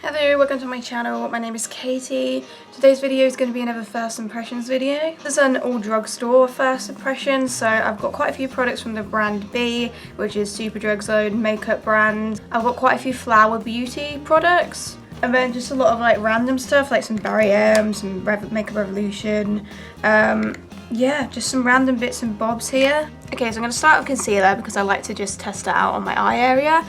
Hello, welcome to my channel. My name is Katie. Today's video is going to be another first impressions video. This is an all drugstore first impressions, so I've got quite a few products from the brand B, which is Superdrug's own makeup brand. I've got quite a few Flower Beauty products, and then just a lot of like random stuff like some Barry M, some Makeup Revolution. Yeah, just some random bits and bobs here. Okay, so I'm going to start with concealer because I like to just test it out on my eye area,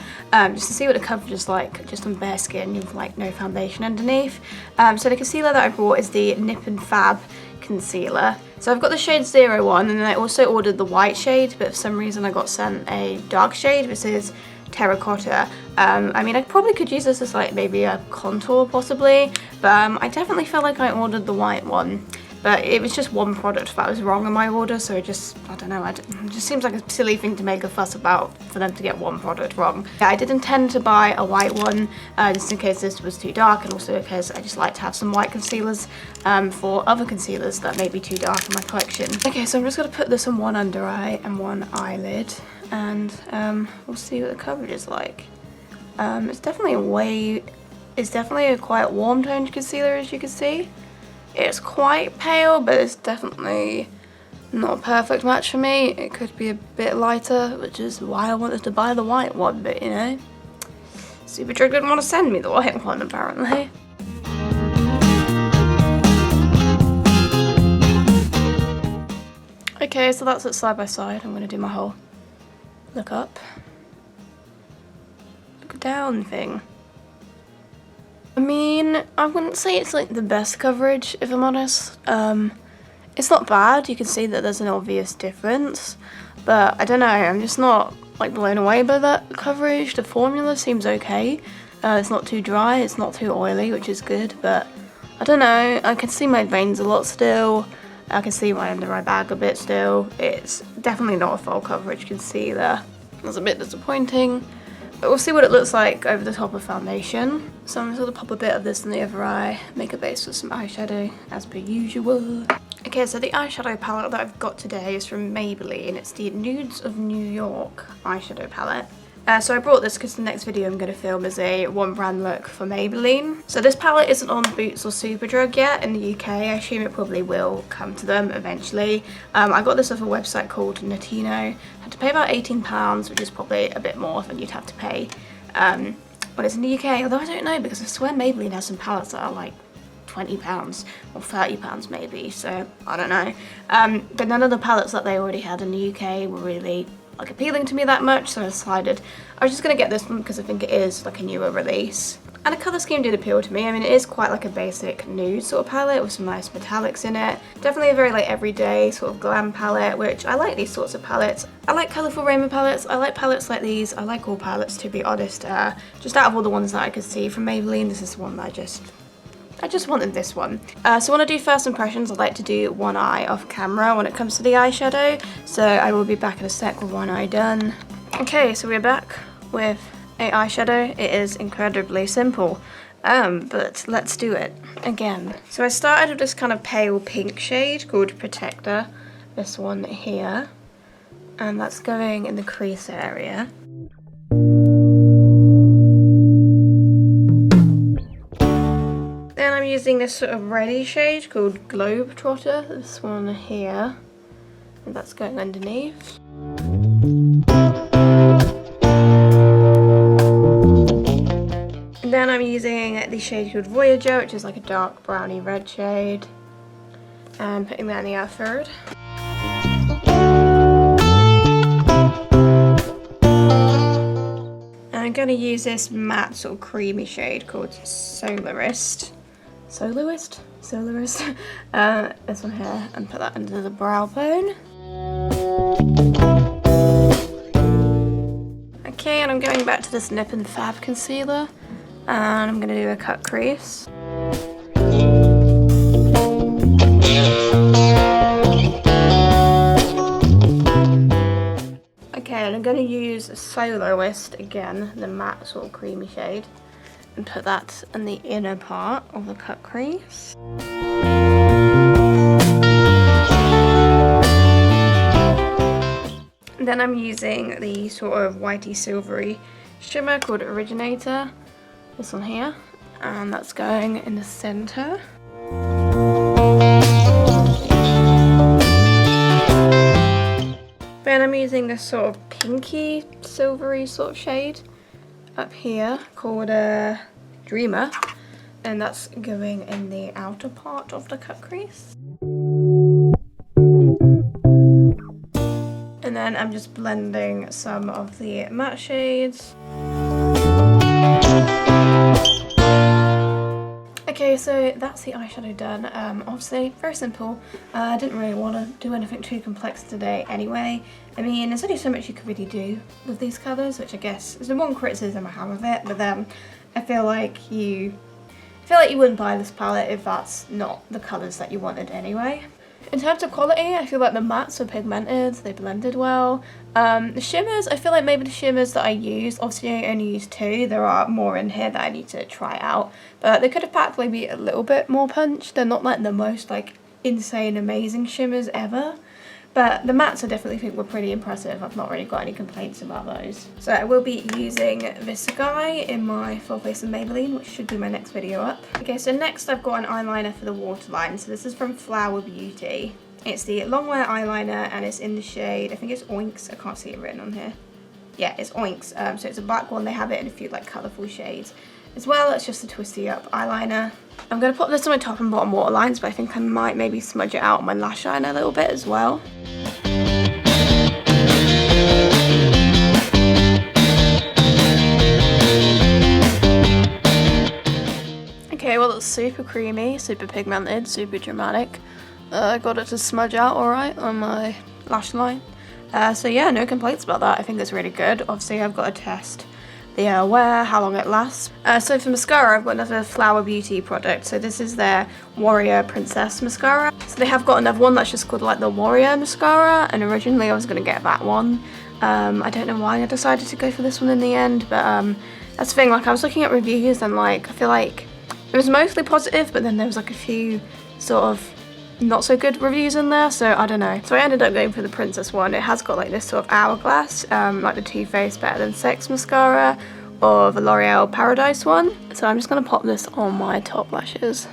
just to see what the coverage is like, just on bare skin with like no foundation underneath. So the concealer that I brought is the Nip and Fab concealer. So I've got the shade 01, and then I also ordered the white shade, but for some reason I got sent a dark shade. This is Terracotta. I mean, I probably could use this as like maybe a contour possibly, but I definitely felt like I ordered the white one. But it was just one product that was wrong in my order, so I don't know, it just seems like a silly thing to make a fuss about for them to get one product wrong. Yeah, I did intend to buy a white one, just in case this was too dark, and also because I just like to have some white concealers for other concealers that may be too dark in my collection. Okay, so I'm just going to put this on one under eye and one eyelid, and we'll see what the coverage is like. It's definitely a quite warm toned concealer, as you can see. It's quite pale, but it's definitely not a perfect match for me. It could be a bit lighter, which is why I wanted to buy the white one, but you know, Superdrug didn't want to send me the white one apparently. Okay, so that's it side by side. I'm going to do my whole look up, look down thing. I mean, I wouldn't say it's like the best coverage, if I'm honest. It's not bad, you can see that there's an obvious difference, but I don't know, I'm just not like blown away by that coverage. The formula seems okay. It's not too dry, it's not too oily, which is good, but I don't know, I can see my veins a lot still. I can see my under eye bag a bit still. It's definitely not a full coverage concealer. That's a bit disappointing. But we'll see what it looks like over the top of foundation. So I'm just going to pop a bit of this in the other eye, make a base with some eyeshadow, as per usual. Okay, so the eyeshadow palette that I've got today is from Maybelline. It's the Nudes of New York eyeshadow palette. So I brought this because the next video I'm going to film is a one brand look for Maybelline. So this palette isn't on Boots or Superdrug yet in the UK. I assume it probably will come to them eventually. I got this off a website called Natino. I had to pay about £18, which is probably a bit more than you'd have to pay when it's in the UK. Although I don't know, because I swear Maybelline has some palettes that are like £20 or £30 maybe, so I don't know. But none of the palettes that they already had in the UK were really like appealing to me that much, so I decided I was just gonna get this one because I think it is like a newer release. And the colour scheme did appeal to me. I mean, it is quite like a basic nude sort of palette with some nice metallics in it. Definitely a very like everyday sort of glam palette, which I like these sorts of palettes. I like colourful rainbow palettes, I like palettes like these, I like all palettes to be honest. Just out of all the ones that I could see from Maybelline, this is one that I just wanted this one. So when I do first impressions, I like to do one eye off camera when it comes to the eyeshadow. So I will be back in a sec with one eye done. Okay, so we're back with a eyeshadow. It is incredibly simple, but let's do it again. So I started with this kind of pale pink shade called Protector, this one here, and that's going in the crease area. Using this sort of reddy shade called Globetrotter, this one here, and that's going underneath. And then I'm using the shade called Voyager, which is like a dark browny red shade, and putting that in the third. And I'm going to use this matte sort of creamy shade called Soloist, this one here, and put that under the brow bone. Okay, and I'm going back to this Nip and Fab concealer, and I'm going to do a cut crease. Okay, and I'm going to use Soloist again, the matte sort of creamy shade, and put that in the inner part of the cut crease. And then I'm using the sort of whitey silvery shimmer called Originator, this one here, and that's going in the center. Then I'm using this sort of pinky, silvery sort of shade up here called Dreamer, and that's going in the outer part of the cut crease. And then I'm just blending some of the matte shades. Okay, so that's the eyeshadow done. Obviously, very simple. I didn't really want to do anything too complex today anyway. I mean, there's only so much you could really do with these colours, which I guess is the one criticism I have of it, but then I feel like you wouldn't buy this palette if that's not the colours that you wanted anyway. In terms of quality, I feel like the mattes are pigmented, they blended well. The shimmers, I feel like maybe the shimmers that I used, obviously I only used 2, there are more in here that I need to try out, but they could have packed maybe a little bit more punch. They're not like the most like insane amazing shimmers ever, but the mattes I definitely think were pretty impressive. I've not really got any complaints about those. So I will be using this guy in my full face of Maybelline, which should be my next video up. Okay, so next I've got an eyeliner for the waterline. So this is from Flower Beauty. It's the long wear eyeliner and it's in the shade, I think it's Oinks, I can't see it written on here. Yeah, it's Oinks, so it's a black one. They have it in a few like colourful shades. As well, it's just a twisty up eyeliner. I'm going to put this on my top and bottom waterlines, but I think I might maybe smudge it out on my lash line a little bit as well. Okay, well it's super creamy, super pigmented, super dramatic. I got it to smudge out alright on my lash line. So yeah, no complaints about that. I think it's really good. Obviously I've got to test the wear, how long it lasts. So for mascara, I've got another Flower Beauty product. So this is their Warrior Princess Mascara. So they have got another one that's just called like the Warrior Mascara, and originally I was going to get that one. I don't know why I decided to go for this one in the end, but that's the thing, like I was looking at reviews and like I feel like it was mostly positive, but then there was like a few sort of not so good reviews in there, so I don't know. So I ended up going for the Princess one. It has got like this sort of hourglass, like the Too Faced Better Than Sex mascara or the L'Oreal Paradise one. So I'm just going to pop this on my top lashes.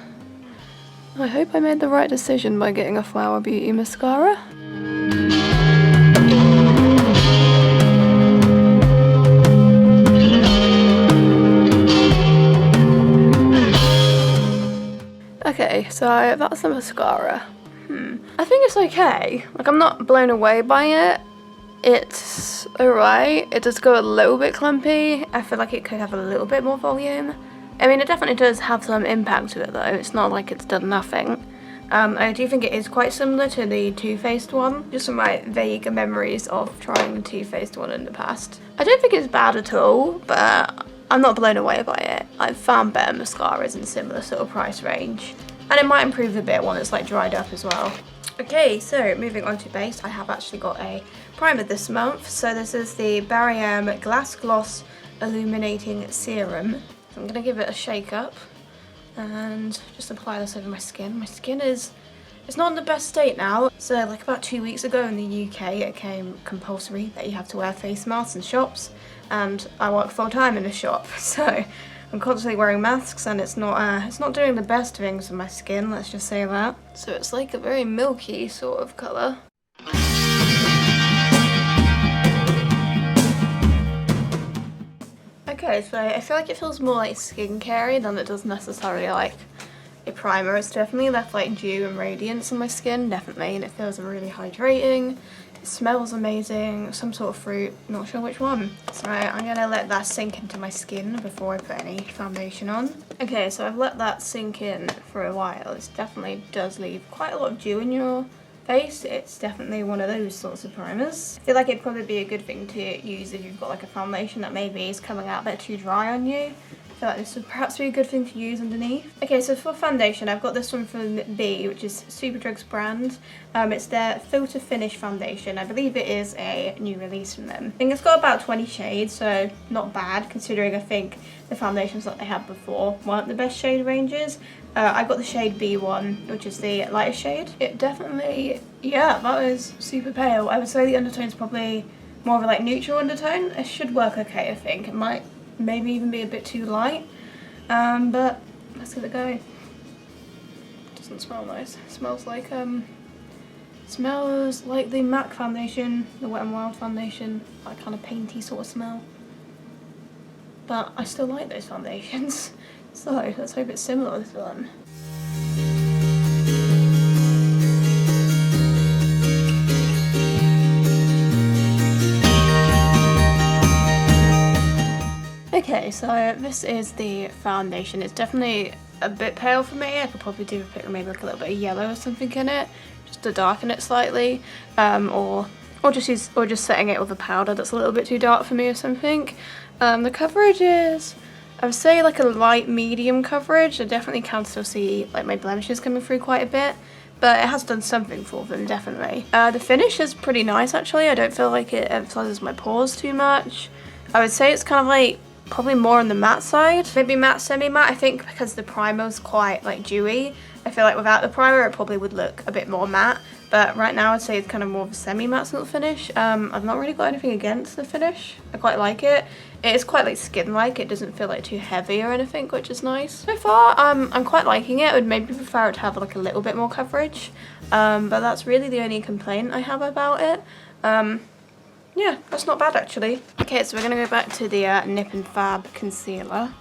I hope I made the right decision by getting a Flower Beauty mascara. Okay, so that's the mascara. I think it's okay. Like, I'm not blown away by it. It's alright. It does go a little bit clumpy. I feel like it could have a little bit more volume. I mean, it definitely does have some impact to it though. It's not like it's done nothing. I do think it is quite similar to the Too Faced one. Just from my vague memories of trying the Too Faced one in the past. I don't think it's bad at all, but I'm not blown away by it. I've found better mascaras in similar sort of price range. And it might improve a bit when it's like dried up as well. Okay, so moving on to base, I have actually got a primer this month. So this is the Barry Glass Gloss Illuminating Serum. So I'm going to give it a shake up and just apply this over my skin. My skin it's not in the best state now. So like about 2 weeks ago in the UK it came compulsory that you have to wear face masks in shops, and I work full time in a shop, so I'm constantly wearing masks and it's not doing the best things for my skin, let's just say that. So it's like a very milky sort of colour. Okay, so I feel like it feels more like skincare than it does necessarily like a primer. It's definitely left like dew and radiance on my skin, definitely, and it feels really hydrating. It smells amazing, some sort of fruit, not sure which one. So I'm gonna let that sink into my skin before I put any foundation on. Okay, so I've let that sink in for a while. It definitely does leave quite a lot of dew in your face. It's definitely one of those sorts of primers. I feel like it'd probably be a good thing to use if you've got like a foundation that maybe is coming out a bit too dry on you. I feel like this would perhaps be a good thing to use underneath. Okay, so for foundation, I've got this one from B, which is Superdrug's brand. It's their Filter Finish foundation. I believe it is a new release from them. I think it's got about 20 shades, so not bad considering I think the foundations that they had before weren't the best shade ranges. I got the shade B1, which is the lighter shade. It definitely, yeah, that is super pale. I would say the undertone's probably more of a like neutral undertone. It should work okay, I think. It might maybe even be a bit too light. But let's give it a go. Doesn't smell nice. It smells like the MAC foundation, the Wet n Wild foundation, that kind of painty sort of smell. But I still like those foundations, so let's hope it's similar to this one. Okay, so this is the foundation. It's definitely a bit pale for me. I could probably do with maybe like a little bit of yellow or something in it, just to darken it slightly, or just setting it with a powder that's a little bit too dark for me or something. The coverage is, I would say, like a light medium coverage. I definitely can still see like my blemishes coming through quite a bit, but it has done something for them, definitely. The finish is pretty nice actually. I don't feel like it emphasizes my pores too much. I would say it's kind of like probably more on the matte side, maybe matte, semi-matte. I think because the primer is quite like dewy, I feel like without the primer it probably would look a bit more matte, but right now I'd say it's kind of more of a semi-matte sort of finish. I've not really got anything against the finish. I quite like it. It is quite like skin-like. It doesn't feel like too heavy or anything, which is nice. So far, I'm quite liking it. I would maybe prefer it to have like a little bit more coverage, but that's really the only complaint I have about it. Yeah, that's not bad actually. Okay, so we're gonna go back to the Nip and Fab concealer,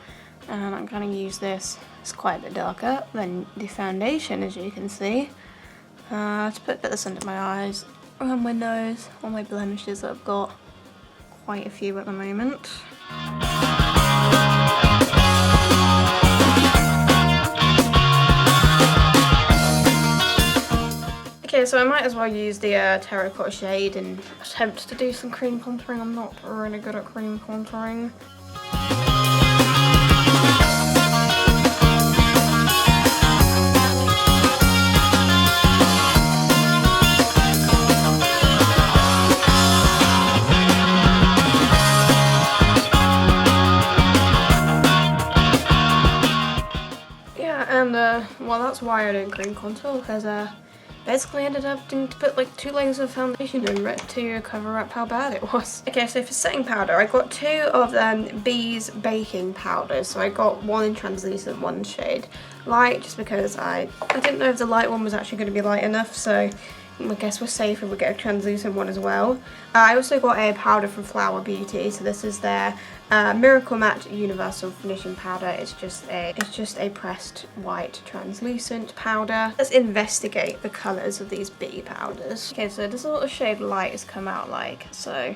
and I'm gonna use this. It's quite a bit darker than the foundation, as you can see. To put this under my eyes, around my nose, all my blemishes that I've got. Quite a few at the moment. Okay, so I might as well use the terracotta shade and attempt to do some cream contouring. I'm not really good at cream contouring. Yeah, and well, that's why I don't cream contour, because basically ended up having to put like 2 layers of foundation over it to cover up how bad it was. Okay, so for setting powder, I got 2 of B's baking powders. So I got one in translucent, one shade light, just because I didn't know if the light one was actually going to be light enough, so I guess we're safe if we get a translucent one as well. I also got a powder from Flower Beauty, so this is their Miracle Matte Universal Finishing Powder. It's just a pressed white translucent powder. Let's investigate the colours of these B powders. Okay, so this is what the shade Light has come out like. So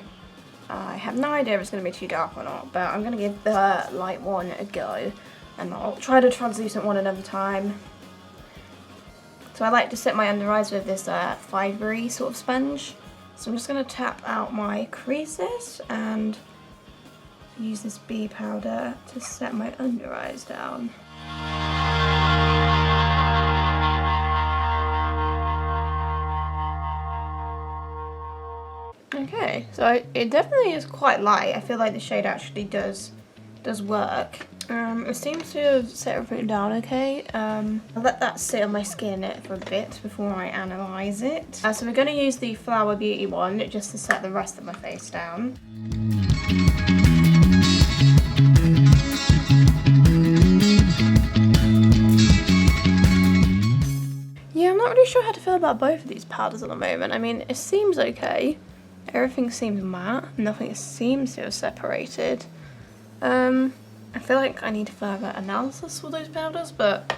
I have no idea if it's going to be too dark or not, but I'm going to give the light one a go, and I'll try the translucent one another time. So I like to set my under eyes with this fibery sort of sponge. So I'm just going to tap out my creases and use this B powder to set my under eyes down. Okay, so it definitely is quite light. I feel like the shade actually does work. It seems to have set everything down okay. I'll let that sit on my skin for a bit before I analyse it. So we're going to use the Flower Beauty one just to set the rest of my face down. Yeah, I'm not really sure how to feel about both of these powders at the moment. I mean, it seems okay. Everything seems matte. Nothing seems to have separated. I feel like I need further analysis for those powders, but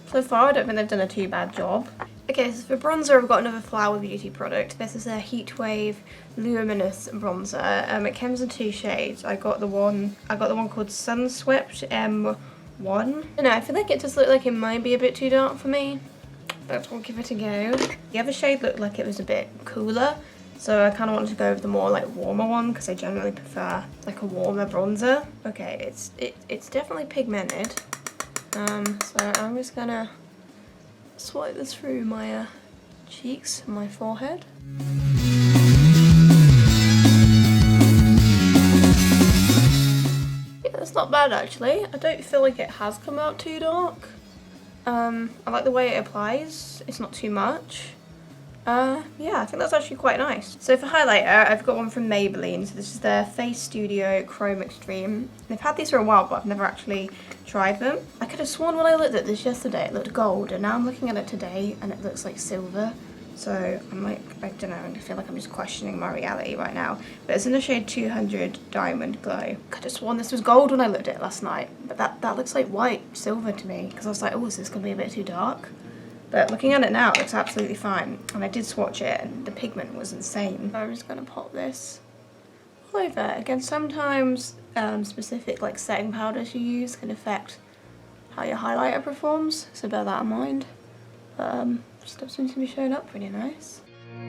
so far I don't think they've done a too bad job. Okay, so for bronzer I've got another Flower Beauty product. This is a Heatwave Luminous Bronzer. It comes in 2 shades. I got the one called Sunswept M1. I don't know, I feel like it just looked like it might be a bit too dark for me, but we'll give it a go. The other shade looked like it was a bit cooler, so I kind of wanted to go with the more like warmer one because I generally prefer like a warmer bronzer. Okay, it's definitely pigmented. So I'm just gonna swipe this through my cheeks and my forehead. Yeah, that's not bad actually. I don't feel like it has come out too dark. I like the way it applies. It's not too much. Yeah, I think that's actually quite nice. So for highlighter, I've got one from Maybelline. So this is their Face Studio Chrome Extreme. They've had these for a while, but I've never actually tried them. I could have sworn when I looked at this yesterday, it looked gold, and now I'm looking at it today, and it looks like silver. So I'm like, I don't know, I feel like I'm just questioning my reality right now. But it's in the shade 200 Diamond Glow. I could have sworn this was gold when I looked at it last night, but that looks like white silver to me, because I was like, oh, is this gonna be a bit too dark? But looking at it now, it looks absolutely fine. And I did swatch it, and the pigment was insane. I'm just gonna pop this all over. Again, sometimes specific like setting powders you use can affect how your highlighter performs, so bear that in mind. Stuff seems to be showing up pretty nice. I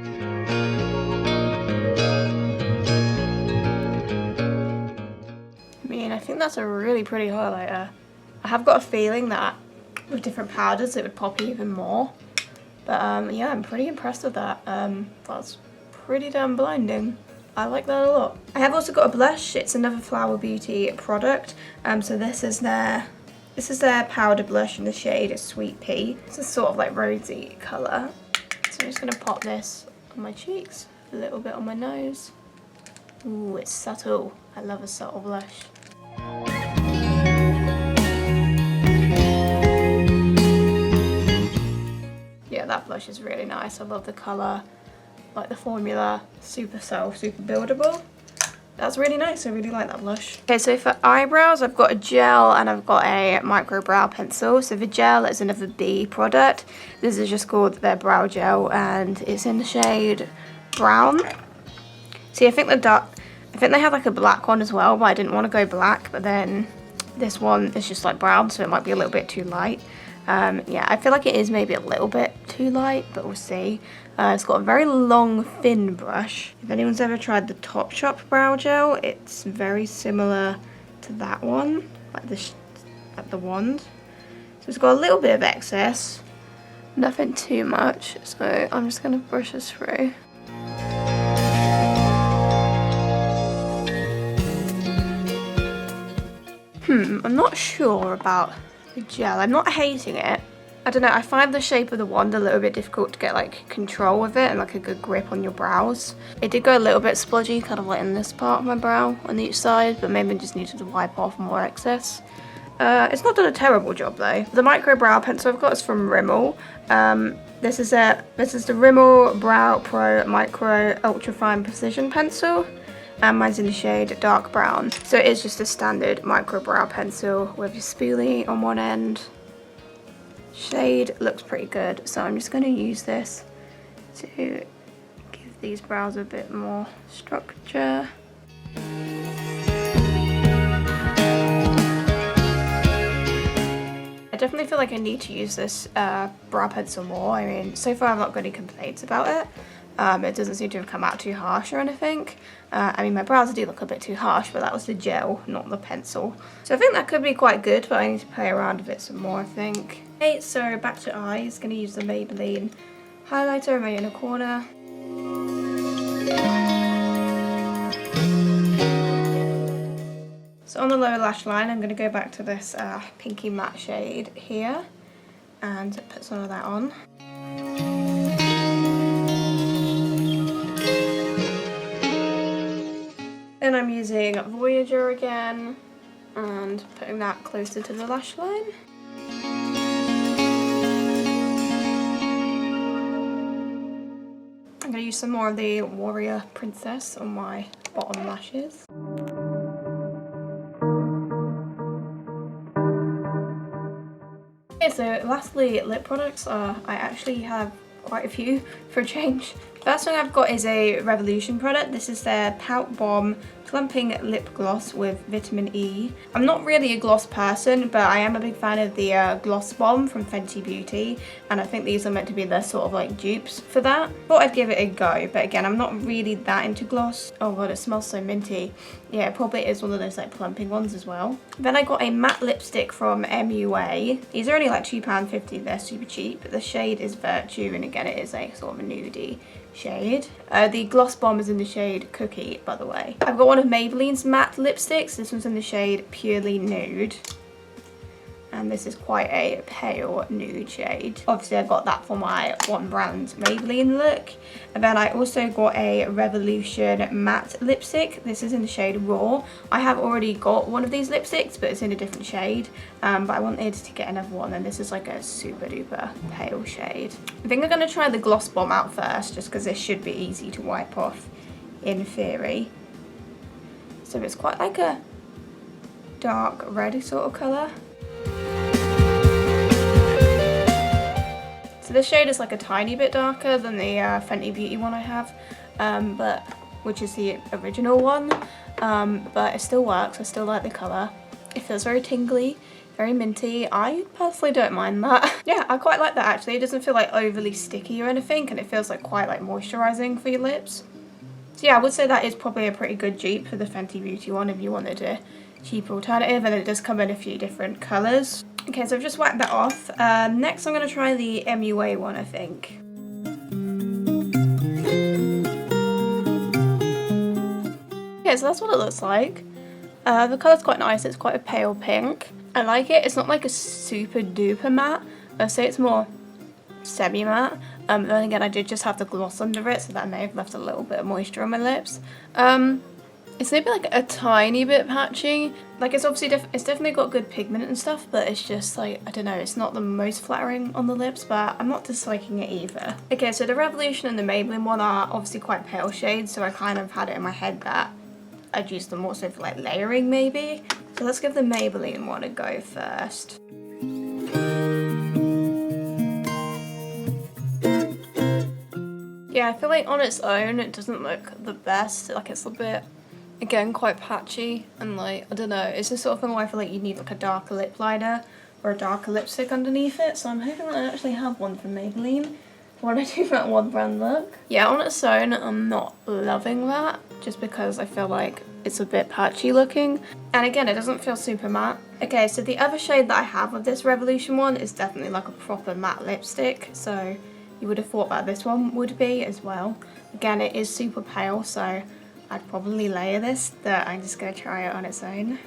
mean, I think that's a really pretty highlighter. I have got a feeling that with different powders it would pop even more, but yeah, I'm pretty impressed with that. That's pretty damn blinding. I like that a lot. I have also got a blush. It's another Flower Beauty product. So this is their powder blush in the shade Sweet Pea. It's a sort of like rosy colour. So I'm just gonna pop this on my cheeks, a little bit on my nose. Ooh, it's subtle. I love a subtle blush. Yeah, that blush is really nice. I love the colour, like the formula, super subtle, super buildable. That's really nice. I really like that blush. Okay, so for eyebrows, I've got a gel and I've got a micro brow pencil. So the gel is another B product. This is just called their brow gel, and it's in the shade Brown. See, I think they had like a black one as well, but I didn't want to go black. But then this one is just like brown, so it might be a little bit too light. Yeah, I feel like it is maybe a little bit too light, but we'll see. It's got a very long, thin brush. If anyone's ever tried the Topshop brow gel, it's very similar to that one, like the wand. So it's got a little bit of excess, nothing too much. So I'm just gonna brush this through. I'm not sure about the gel. I'm not hating it. I don't know, I find the shape of the wand a little bit difficult to get like control of it and like a good grip on your brows. It did go a little bit splodgy, kind of like in this part of my brow on each side, but maybe I just needed to wipe off more excess. It's not done a terrible job though. The micro brow pencil I've got is from Rimmel. This is the Rimmel Brow Pro Micro Ultra Fine Precision Pencil. And mine's in the shade dark brown. So it is just a standard micro brow pencil with your spoolie on one end. Shade looks pretty good, so I'm just going to use this to give these brows a bit more structure. I definitely feel like I need to use this brow pencil more. I mean, so far I've not got any complaints about it. It doesn't seem to have come out too harsh or anything. I mean, my brows do look a bit too harsh, but that was the gel, not the pencil. So I think that could be quite good, but I need to play around with it some more, I think. Okay, so back to eyes. Going to use the Maybelline highlighter in my inner corner. So on the lower lash line, I'm going to go back to this pinky matte shade here and put some of that on. Then I'm using Voyager again and putting that closer to the lash line. I'm going to use some more of the Warrior Princess on my bottom lashes. Okay, so lastly, lip products. I actually have quite a few for a change. First one I've got is a Revolution product. This is their Pout Bomb Plumping Lip Gloss with Vitamin E. I'm not really a gloss person, but I am a big fan of the Gloss Bomb from Fenty Beauty, and I think these are meant to be the sort of like dupes for that. Thought I'd give it a go, but again, I'm not really that into gloss. Oh god, it smells so minty. Yeah, it probably is one of those like plumping ones as well. Then I got a matte lipstick from MUA. These are only like £2.50, they're super cheap. The shade is Virtue, and again, it is a sort of a nudie shade. The Gloss Bomb is in the shade Cookie, by the way. I've got one of Maybelline's matte lipsticks. This one's in the shade Purely Nude. and this is quite a pale nude shade. Obviously I got that for my One Brand Maybelline look. And then I also got a Revolution matte lipstick. This is in the shade Raw. I have already got one of these lipsticks, but it's in a different shade. But I wanted to get another one, and this is like a super duper pale shade. I think I'm gonna try the Gloss Bomb out first, just because this should be easy to wipe off in theory. So it's quite like a dark red sort of colour. So this shade is like a tiny bit darker than the Fenty Beauty one I have, which is the original one, but it still works. I still like the colour. It feels very tingly, very minty. I personally don't mind that. Yeah, I quite like that actually. It doesn't feel like overly sticky or anything, and it feels like quite like moisturising for your lips. So yeah, I would say that is probably a pretty good dupe for the Fenty Beauty one if you wanted a cheaper alternative, and it does come in a few different colours. Okay, so I've just wiped that off. Next I'm going to try the MUA one, I think. Okay, so that's what it looks like. The colour's quite nice. It's quite a pale pink. I like it. It's not like a super duper matte. I'd say it's more semi-matte. Then again, I did just have the gloss under it, so that may have left a little bit of moisture on my lips. It's maybe like a tiny bit patchy. Like it's obviously it's definitely got good pigment and stuff, but it's just like, I don't know, it's not the most flattering on the lips, but I'm not disliking it either. Okay, so the Revolution and the Maybelline one are obviously quite pale shades, so I kind of had it in my head that I'd use them also for like layering maybe. So let's give the Maybelline one a go first. Yeah, I feel like on its own it doesn't look the best. Like it's a bit, again, quite patchy, and like, I don't know, it's the sort of thing where I feel like you need like a darker lip liner or a darker lipstick underneath it, so I'm hoping that I actually have one from Maybelline when I do that One Brand look. Yeah, on its own I'm not loving that, just because I feel like it's a bit patchy looking, and again it doesn't feel super matte. Okay, so the other shade that I have of this Revolution one is definitely like a proper matte lipstick, so you would have thought that this one would be as well. Again, it is super pale, so I'd probably layer this, but I'm just going to try it on its own.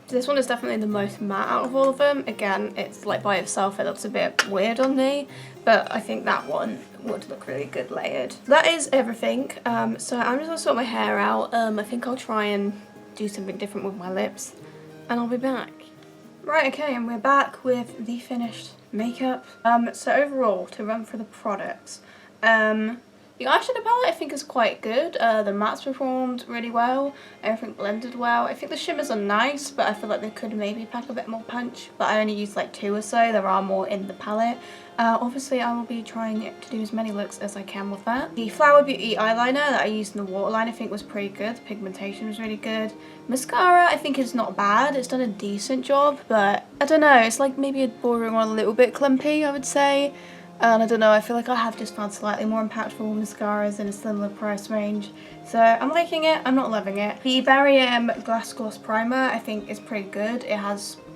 This one is definitely the most matte out of all of them. Again, it's like by itself it looks a bit weird on me, but I think that one would look really good layered. That is everything. So I'm just going to sort my hair out. I think I'll try and do something different with my lips, and I'll be back. Right, okay, and we're back with the finished makeup. So overall, to run through the products, the eyeshadow palette I think is quite good. The mattes performed really well, everything blended well. I think the shimmers are nice, but I feel like they could maybe pack a bit more punch, but I only used like 2 or so. There are more in the palette. Obviously I will be trying to do as many looks as I can with that. The Flower Beauty eyeliner that I used in the waterline I think was pretty good. The pigmentation was really good. Mascara I think is not bad. It's done a decent job, but I don't know, it's like maybe bordering on a little bit clumpy, I would say. And I don't know, I feel like I have just found slightly more impactful mascaras in a similar price range. So I'm liking it, I'm not loving it. The Barry Glass Gloss Primer I think is pretty good. It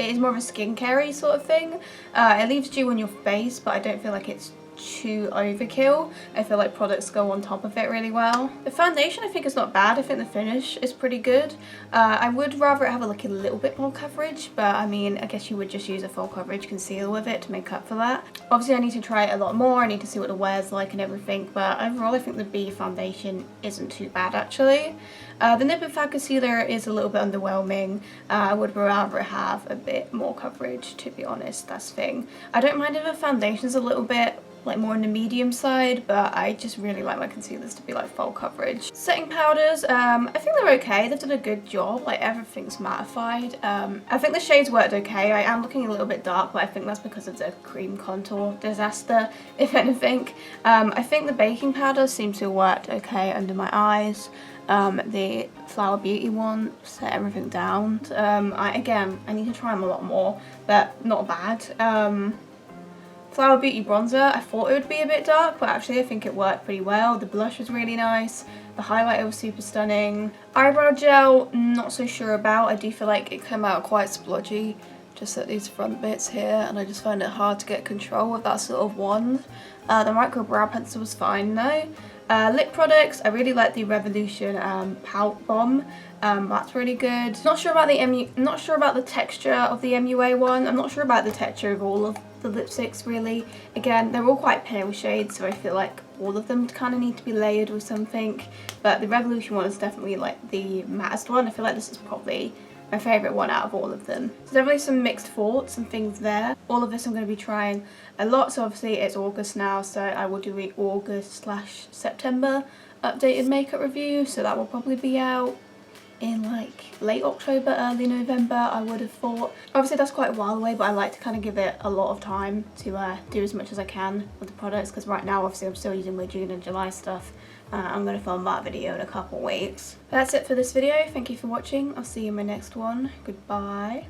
is more of a skincare-y sort of thing. It leaves dew on your face, but I don't feel like it's too overkill. I feel like products go on top of it really well. The foundation I think is not bad. I think the finish is pretty good. I would rather it have like a little bit more coverage, but I mean, I guess you would just use a full coverage concealer with it to make up for that. Obviously I need to try it a lot more. I need to see what the wear's like and everything, but overall I think the B foundation isn't too bad actually. The Nip and Fab concealer is a little bit underwhelming. I would rather have a bit more coverage, to be honest. That's the thing. I don't mind if the foundation's a little bit like more on the medium side, but I just really like my concealers to be like full coverage. Setting powders, I think they're okay. They've done a good job. Like everything's mattified. I think the shades worked okay. I am looking a little bit dark, but I think that's because of the cream contour disaster, if anything. I think the baking powder seems to have worked okay under my eyes. The Flower Beauty one set everything down. Again, I need to try them a lot more, but not bad. Flower Beauty bronzer, I thought it would be a bit dark, but actually I think it worked pretty well. The blush was really nice. The highlighter was super stunning. Eyebrow gel, not so sure about. I do feel like it came out quite splodgy, just at these front bits here, and I just find it hard to get control with that sort of wand. The micro brow pencil was fine though. Lip products, I really like the Revolution Pout Bomb. That's really good. Not sure about the texture of the MUA one. I'm not sure about the texture of all of the lipsticks really. Again, they're all quite pale shades, so I feel like all of them kind of need to be layered with something. But the Revolution one is definitely like the mattest one. I feel like this is probably my favourite one out of all of them. So definitely some mixed thoughts and things there. All of this I'm going to be trying a lot, so obviously it's August now, so I will do a August/September updated makeup review, so that will probably be out in like late October, early November, I would have thought. Obviously that's quite a while away, but I like to kind of give it a lot of time to do as much as I can with the products, because right now obviously I'm still using my June and July stuff. I'm going to film that video in a couple weeks. But that's it for this video. Thank you for watching. I'll see you in my next one. Goodbye.